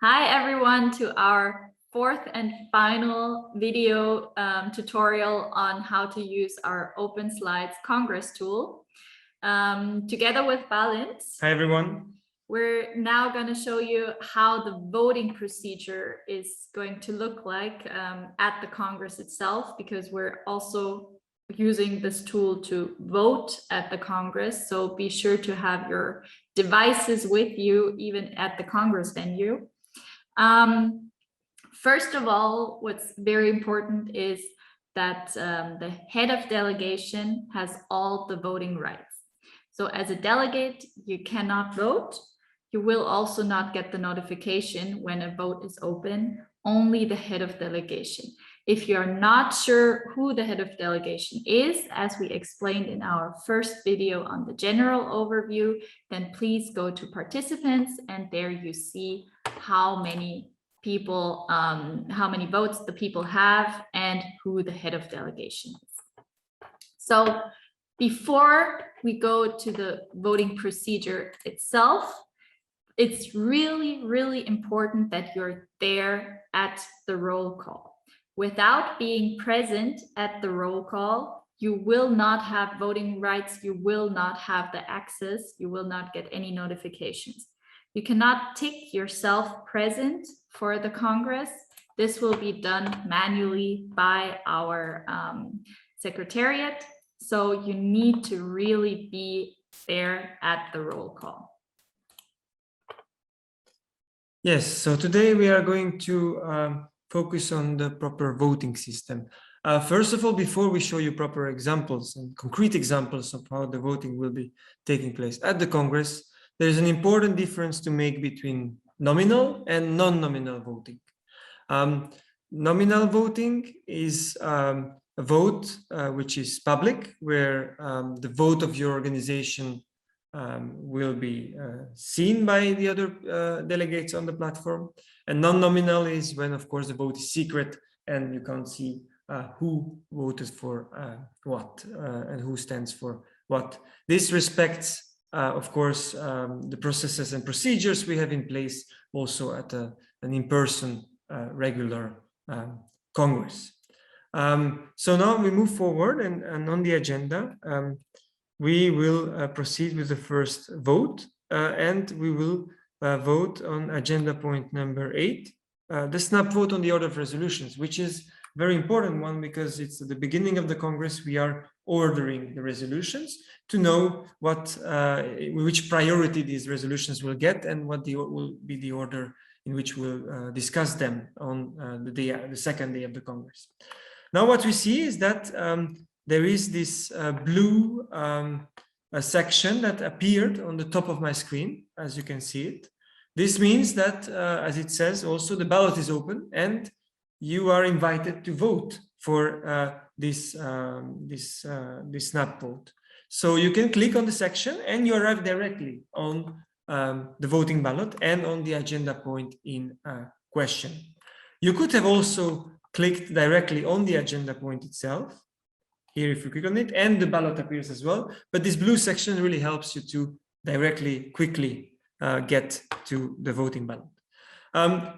Hi everyone to our fourth and final video tutorial on how to use our Openslides Congress tool. Together with Balint. Hi everyone. We're now going to show you how the voting procedure is going to look like at the Congress itself, because we're also using this tool to vote at the Congress. So be sure to have your devices with you even at the Congress venue. First of all, what's very important is that the head of delegation has all the voting rights. So as a delegate, you cannot vote. You will also not get the notification when a vote is open, only the head of delegation. If you're not sure who the head of delegation is, as we explained in our first video on the general overview, then please go to participants, and there you see how many people, how many votes the people have and who the head of delegation is. So before we go to the voting procedure itself, it's really, really important that you're there at the roll call. Without being present at the roll call, you will not have voting rights, you will not have the access, you will not get any notifications. You cannot tick yourself present for the Congress. This will be done manually by our secretariat. So you need to really be there at the roll call. Yes, so today we are going to focus on the proper voting system. First of all, before we show you proper examples and concrete examples of how the voting will be taking place at the Congress, there is an important difference to make between nominal and non-nominal voting. Nominal voting is a vote which is public, where the vote of your organization will be seen by the other delegates on the platform. And non-nominal is when, of course, the vote is secret and you can't see who voted for what and who stands for what. This respects, of course, the processes and procedures we have in place also at an in-person regular Congress. So now we move forward, and on the agenda, we will proceed with the first vote, and we will vote on agenda point number 8, the snap vote on the order of resolutions, which is a very important one because it's at the beginning of the Congress. We are ordering the resolutions to know what, which priority these resolutions will get and what will be the order in which we'll discuss them on the second day of the Congress. Now what we see is that there is this blue section that appeared on the top of my screen, as you can see it. This means that, as it says, also the ballot is open and you are invited to vote for this snap vote. So you can click on the section and you arrive directly on the voting ballot and on the agenda point in question. You could have also clicked directly on the agenda point itself. Here, if you click on it, and the ballot appears as well. But this blue section really helps you to directly, quickly get to the voting ballot.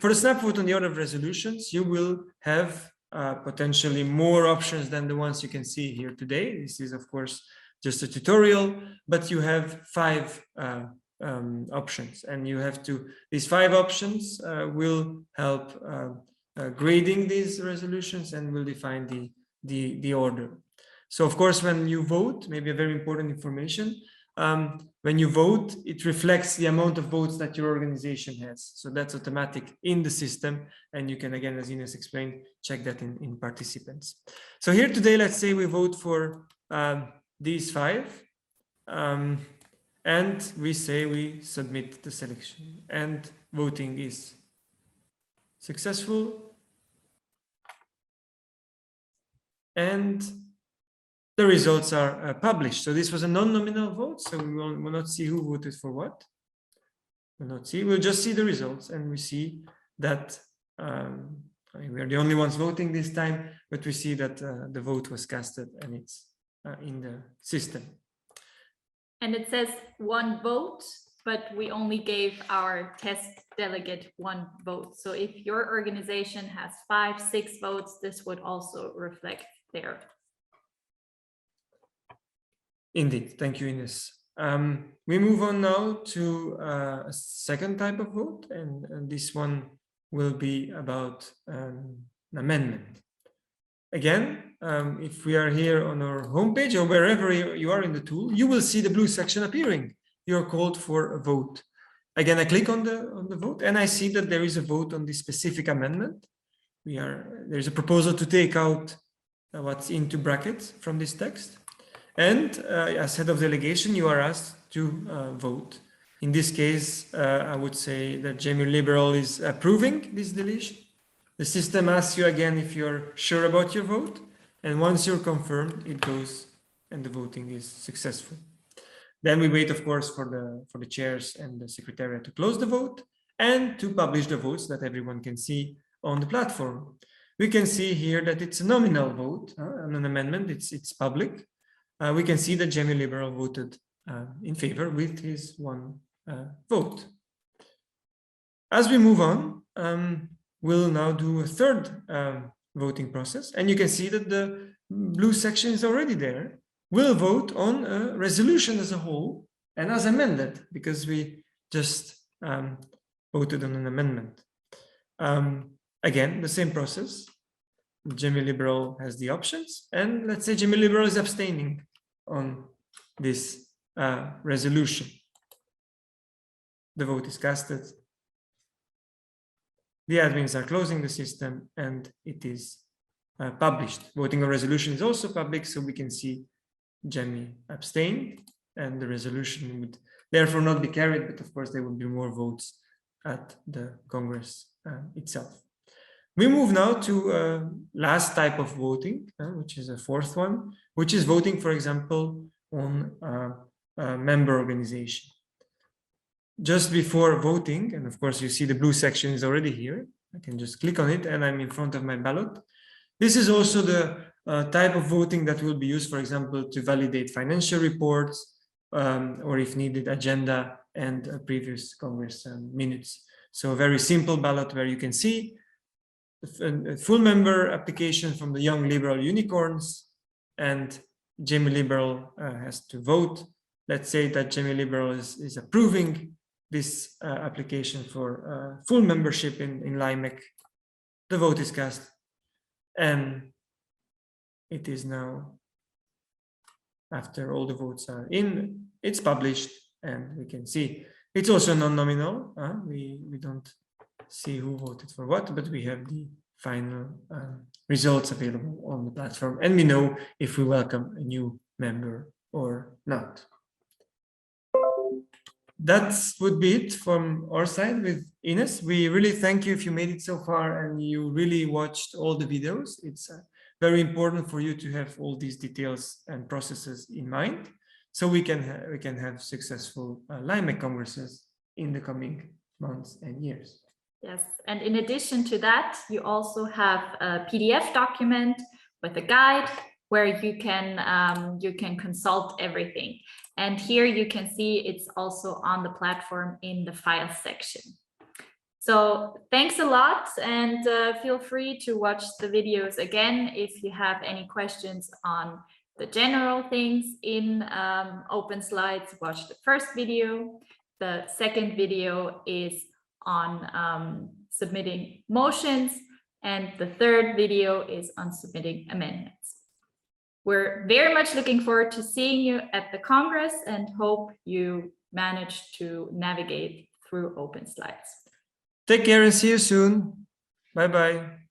For the snap vote on the order of resolutions, you will have potentially more options than the ones you can see here today. This is, of course, just a tutorial, but you have 5 options, and you have to. These 5 options will help grading these resolutions and will define the order. So, of course, when you vote, maybe a very important information, when you vote, it reflects the amount of votes that your organization has. So that's automatic in the system. And you can, again, as Ines explained, check that in participants. So here today, let's say we vote for these 5. And we say we submit the selection. And voting is successful. And the results are published. So this was a non-nominal vote, so we will not see who voted for what. We'll just see the results, and we see that we are the only ones voting this time, but we see that the vote was casted and it's in the system. And it says 1 vote but we only gave our test delegate 1 vote. So if your organization has 5, 6 votes, this would also reflect there. Indeed, thank you, Ines. We move on now to a second type of vote, and this one will be about an amendment. Again, if we are here on our homepage or wherever you are in the tool, you will see the blue section appearing. You're called for a vote. Again, I click on the vote and I see that there is a vote on this specific amendment. There's a proposal to take out what's into brackets from this text. And as head of delegation, you are asked to vote. In this case, I would say that Jamie Liberal is approving this deletion. The system asks you again if you're sure about your vote. And once you're confirmed, it goes and the voting is successful. Then we wait, of course, for the chairs and the secretariat to close the vote and to publish the votes that everyone can see on the platform. We can see here that it's a nominal vote on an amendment. It's public. We can see that Jamie Liberal voted in favor with his 1 vote. As we move on, we'll now do a third voting process. And you can see that the blue section is already there. We'll vote on a resolution as a whole and as amended, because we just voted on an amendment. Again, the same process. Jamie Liberal has the options, and let's say Jamie Liberal is abstaining on this resolution. The vote is casted. The admins are closing the system and it is published. Voting on resolution is also public, so we can see Jamie abstained and the resolution would therefore not be carried, but of course there will be more votes at the Congress itself. We move now to last type of voting, which is a 4th one, which is voting, for example, on a member organization. Just before voting, and of course you see the blue section is already here. I can just click on it and I'm in front of my ballot. This is also the type of voting that will be used, for example, to validate financial reports or if needed, agenda and previous Congress minutes. So a very simple ballot where you can see a full member application from the Young Liberal Unicorns, and Jamie Liberal has to vote. Let's say that Jamie Liberal is approving this application for full membership in LIMEC. The vote is cast and it is now, after all the votes are in, it's published and we can see. It's also non-nominal. We don't see who voted for what, but we have the final results available on the platform and we know if we welcome a new member or not. That would be it from our side with Ines. We really thank you if you made it so far and you really watched all the videos. It's very important for you to have all these details and processes in mind, so we can have successful LIMEC congresses in the coming months and years. Yes, and in addition to that, you also have a PDF document with a guide where you can consult everything. And here you can see it's also on the platform in the files section. So thanks a lot, and feel free to watch the videos again if you have any questions on the general things in Openslides. Watch the first video. The second video is on submitting motions, and the third video is on submitting amendments. We're very much looking forward to seeing you at the Congress and hope you manage to navigate through Openslides. Take care and see you soon. Bye-bye.